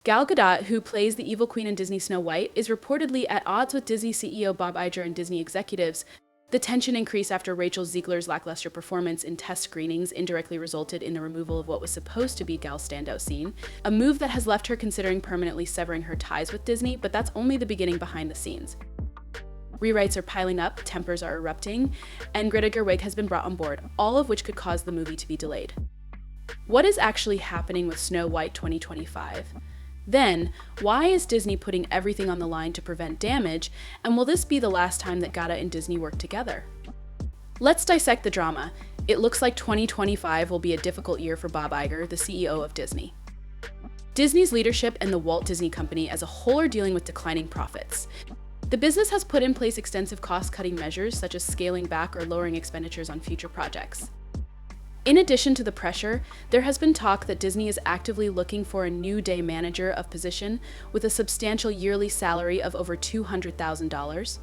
Gal Gadot, who plays the evil queen in Disney Snow White, is reportedly at odds with Disney CEO Bob Iger and Disney executives. The tension increased after Rachel Zegler's lackluster performance in test screenings indirectly resulted in the removal of what was supposed to be Gal's standout scene, a move that has left her considering permanently severing her ties with Disney, but that's only the beginning behind the scenes. Rewrites are piling up, tempers are erupting, and Greta Gerwig has been brought on board, all of which could cause the movie to be delayed. What is actually happening with Snow White 2025? Then, why is Disney putting everything on the line to prevent damage, and will this be the last time that Gadot and Disney work together? Let's dissect the drama. It looks like 2025 will be a difficult year for Bob Iger, the CEO of Disney. Disney's leadership and the Walt Disney Company as a whole are dealing with declining profits. The business has put in place extensive cost-cutting measures, such as scaling back or lowering expenditures on future projects. In addition to the pressure, there has been talk that Disney is actively looking for a new day manager of position with a substantial yearly salary of over $200,000.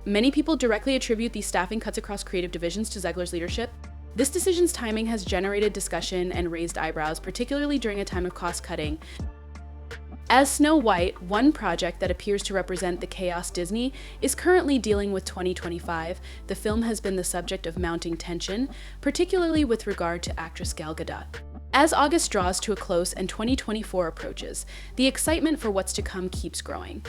Many people directly attribute these staffing cuts across creative divisions to Zegler's leadership. This decision's timing has generated discussion and raised eyebrows, particularly during a time of cost-cutting. As Snow White, one project that appears to represent the chaos Disney is currently dealing with 2025, the film has been the subject of mounting tension, particularly with regard to actress Gal Gadot. As August draws to a close and 2024 approaches, the excitement for what's to come keeps growing.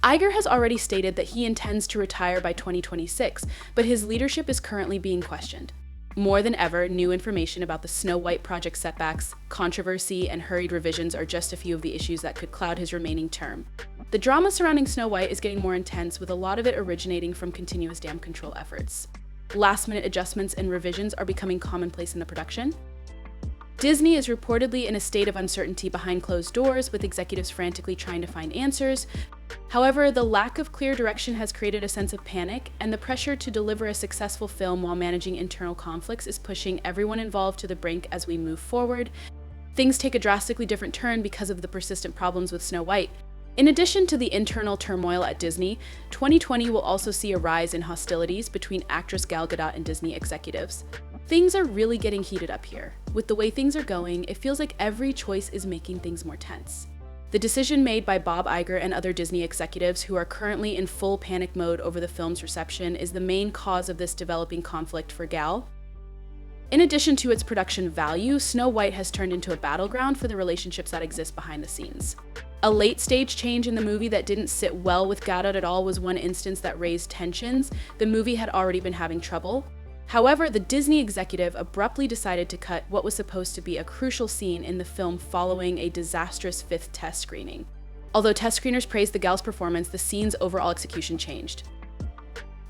Iger has already stated that he intends to retire by 2026, but his leadership is currently being questioned. More than ever, new information about the Snow White project setbacks, controversy, and hurried revisions are just a few of the issues that could cloud his remaining term. The drama surrounding Snow White is getting more intense, with a lot of it originating from continuous dam control efforts. Last-minute adjustments and revisions are becoming commonplace in the production. Disney is reportedly in a state of uncertainty behind closed doors, with executives frantically trying to find answers. However, the lack of clear direction has created a sense of panic, and the pressure to deliver a successful film while managing internal conflicts is pushing everyone involved to the brink as we move forward. Things take a drastically different turn because of the persistent problems with Snow White. In addition to the internal turmoil at Disney, 2020 will also see a rise in hostilities between actress Gal Gadot and Disney executives. Things are really getting heated up here. With the way things are going, it feels like every choice is making things more tense. The decision made by Bob Iger and other Disney executives who are currently in full panic mode over the film's reception is the main cause of this developing conflict for Gal. In addition to its production value, Snow White has turned into a battleground for the relationships that exist behind the scenes. A late-stage change in the movie that didn't sit well with Gadot at all was one instance that raised tensions. The movie had already been having trouble. However, the Disney executive abruptly decided to cut what was supposed to be a crucial scene in the film following a disastrous fifth test screening. Although test screeners praised the gal's performance, the scene's overall execution changed.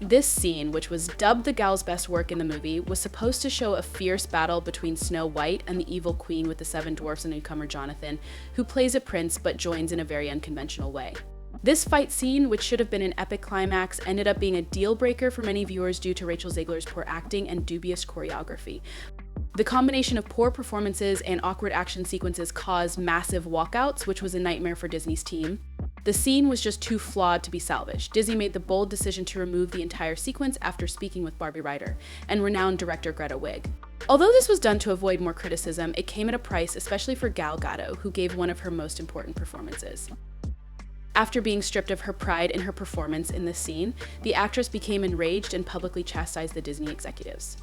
This scene, which was dubbed the gal's best work in the movie, was supposed to show a fierce battle between Snow White and the evil queen with the seven dwarfs and newcomer Jonathan, who plays a prince but joins in a very unconventional way. This fight scene, which should have been an epic climax, ended up being a deal-breaker for many viewers due to Rachel Zegler's poor acting and dubious choreography. The combination of poor performances and awkward action sequences caused massive walkouts, which was a nightmare for Disney's team. The scene was just too flawed to be salvaged. Disney made the bold decision to remove the entire sequence after speaking with Barbie writer and renowned director Greta Gerwig. Although this was done to avoid more criticism, it came at a price, especially for Gal Gadot, who gave one of her most important performances. After being stripped of her pride in her performance in this scene, the actress became enraged and publicly chastised the Disney executives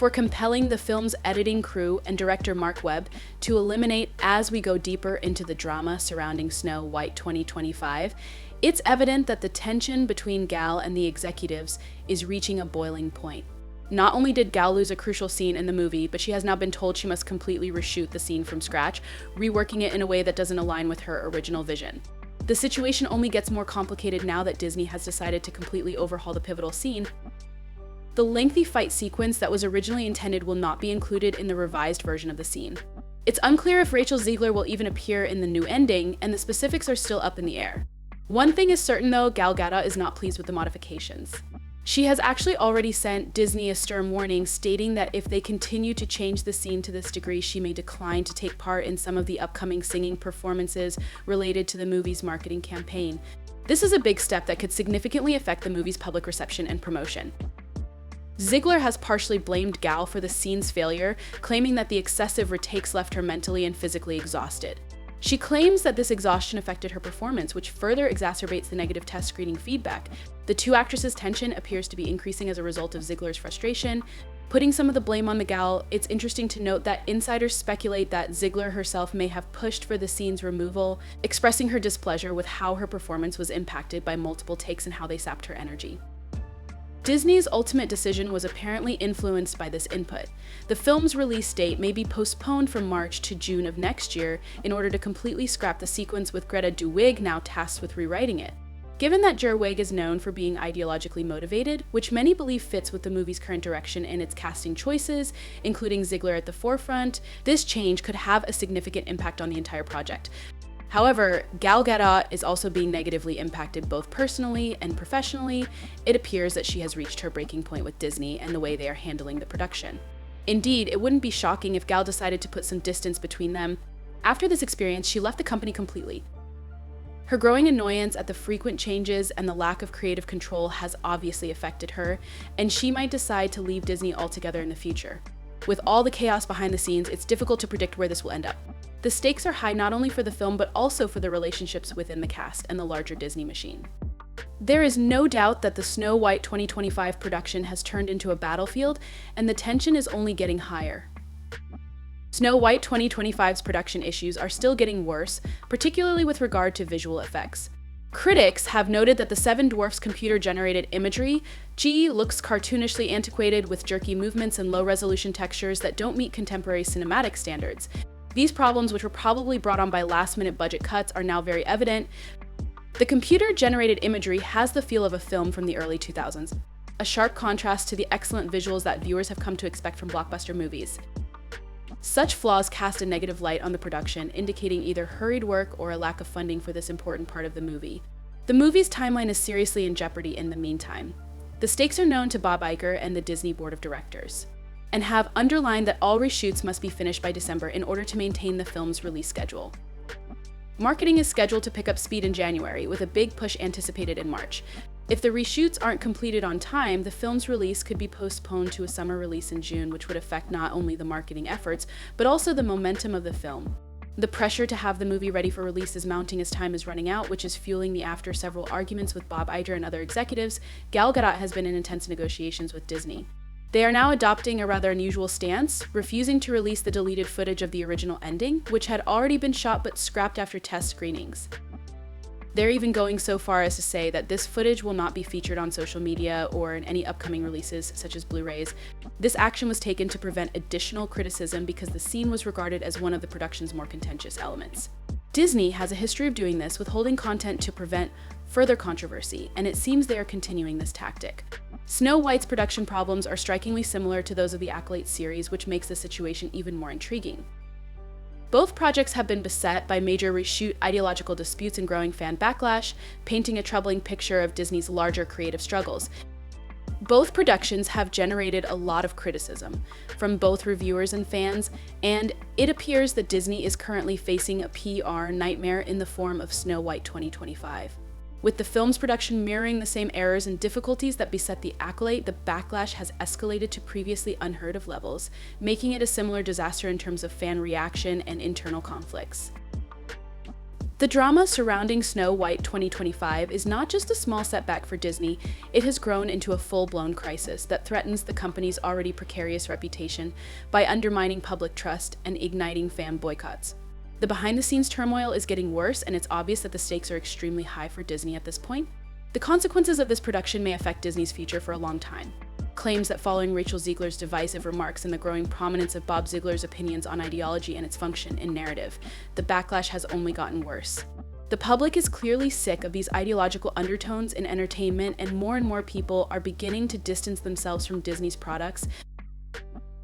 for compelling the film's editing crew and director Mark Webb to eliminate as we go deeper into the drama surrounding Snow White 2025. It's evident that the tension between Gal and the executives is reaching a boiling point. Not only did Gal lose a crucial scene in the movie, but she has now been told she must completely reshoot the scene from scratch, reworking it in a way that doesn't align with her original vision. The situation only gets more complicated now that Disney has decided to completely overhaul the pivotal scene. The lengthy fight sequence that was originally intended will not be included in the revised version of the scene. It's unclear if Rachel Zegler will even appear in the new ending, and the specifics are still up in the air. One thing is certain though, Gal Gadot is not pleased with the modifications. She has actually already sent Disney a stern warning, stating that if they continue to change the scene to this degree, she may decline to take part in some of the upcoming singing performances related to the movie's marketing campaign. This is a big step that could significantly affect the movie's public reception and promotion. Zegler has partially blamed Gal for the scene's failure, claiming that the excessive retakes left her mentally and physically exhausted. She claims that this exhaustion affected her performance, which further exacerbates the negative test screening feedback. The two actresses' tension appears to be increasing as a result of Zegler's frustration, putting some of the blame on the gal. It's interesting to note that insiders speculate that Zegler herself may have pushed for the scene's removal, expressing her displeasure with how her performance was impacted by multiple takes and how they sapped her energy. Disney's ultimate decision was apparently influenced by this input. The film's release date may be postponed from March to June of next year in order to completely scrap the sequence, with Greta Gerwig now tasked with rewriting it. Given that Gerwig is known for being ideologically motivated, which many believe fits with the movie's current direction and its casting choices, including Zegler at the forefront, this change could have a significant impact on the entire project. However, Gal Gadot is also being negatively impacted both personally and professionally. It appears that she has reached her breaking point with Disney and the way they are handling the production. Indeed, it wouldn't be shocking if Gal decided to put some distance between them. After this experience, she left the company completely. Her growing annoyance at the frequent changes and the lack of creative control has obviously affected her, and she might decide to leave Disney altogether in the future. With all the chaos behind the scenes, it's difficult to predict where this will end up. The stakes are high not only for the film, but also for the relationships within the cast and the larger Disney machine. There is no doubt that the Snow White 2025 production has turned into a battlefield, and the tension is only getting higher. Snow White 2025's production issues are still getting worse, particularly with regard to visual effects. Critics have noted that the Seven Dwarfs computer-generated imagery, looks cartoonishly antiquated with jerky movements and low-resolution textures that don't meet contemporary cinematic standards. These problems, which were probably brought on by last-minute budget cuts, are now very evident. The computer-generated imagery has the feel of a film from the early 2000s, a sharp contrast to the excellent visuals that viewers have come to expect from blockbuster movies. Such flaws cast a negative light on the production, indicating either hurried work or a lack of funding for this important part of the movie. The movie's timeline is seriously in jeopardy in the meantime. The stakes are known to Bob Iger and the Disney Board of Directors, and have underlined that all reshoots must be finished by December in order to maintain the film's release schedule. Marketing is scheduled to pick up speed in January, with a big push anticipated in March. If the reshoots aren't completed on time, the film's release could be postponed to a summer release in June, which would affect not only the marketing efforts, but also the momentum of the film. The pressure to have the movie ready for release is mounting as time is running out, which is fueling the after several arguments with Bob Iger and other executives. Gal Gadot has been in intense negotiations with Disney. They are now adopting a rather unusual stance, refusing to release the deleted footage of the original ending, which had already been shot but scrapped after test screenings. They're even going so far as to say that this footage will not be featured on social media or in any upcoming releases, such as Blu-rays. This action was taken to prevent additional criticism because the scene was regarded as one of the production's more contentious elements. Disney has a history of doing this, withholding content to prevent further controversy, and it seems they are continuing this tactic. Snow White's production problems are strikingly similar to those of the Acolyte series, which makes the situation even more intriguing. Both projects have been beset by major reshoot ideological disputes and growing fan backlash, painting a troubling picture of Disney's larger creative struggles. Both productions have generated a lot of criticism from both reviewers and fans, and it appears that Disney is currently facing a PR nightmare in the form of Snow White 2025. With the film's production mirroring the same errors and difficulties that beset The Acolyte, the backlash has escalated to previously unheard of levels, making it a similar disaster in terms of fan reaction and internal conflicts. The drama surrounding Snow White 2025 is not just a small setback for Disney, it has grown into a full-blown crisis that threatens the company's already precarious reputation by undermining public trust and igniting fan boycotts. The behind-the-scenes turmoil is getting worse, and it's obvious that the stakes are extremely high for Disney at this point. The consequences of this production may affect Disney's future for a long time. Claims that following Rachel Zegler's divisive remarks and the growing prominence of Bob Iger's opinions on ideology and its function in narrative, the backlash has only gotten worse. The public is clearly sick of these ideological undertones in entertainment, and more people are beginning to distance themselves from Disney's products.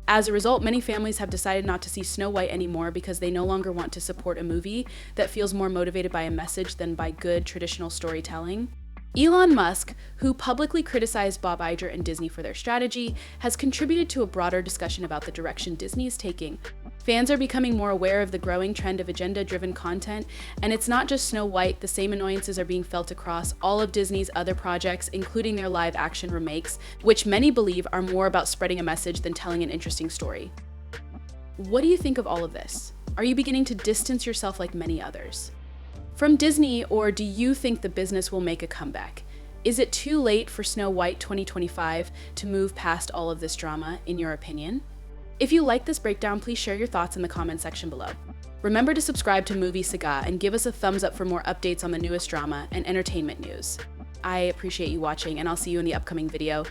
As a result, many families have decided not to see Snow White anymore because they no longer want to support a movie that feels more motivated by a message than by good traditional storytelling. Elon Musk, who publicly criticized Bob Iger and Disney for their strategy, has contributed to a broader discussion about the direction Disney is taking. Fans are becoming more aware of the growing trend of agenda-driven content, and it's not just Snow White. The same annoyances are being felt across all of Disney's other projects, including their live-action remakes, which many believe are more about spreading a message than telling an interesting story. What do you think of all of this? Are you beginning to distance yourself like many others from Disney, or do you think the business will make a comeback? Is it too late for Snow White 2025 to move past all of this drama, in your opinion? If you like this breakdown, please share your thoughts in the comment section below. Remember to subscribe to Movie Saga and give us a thumbs up for more updates on the newest drama and entertainment news. I appreciate you watching, and I'll see you in the upcoming video.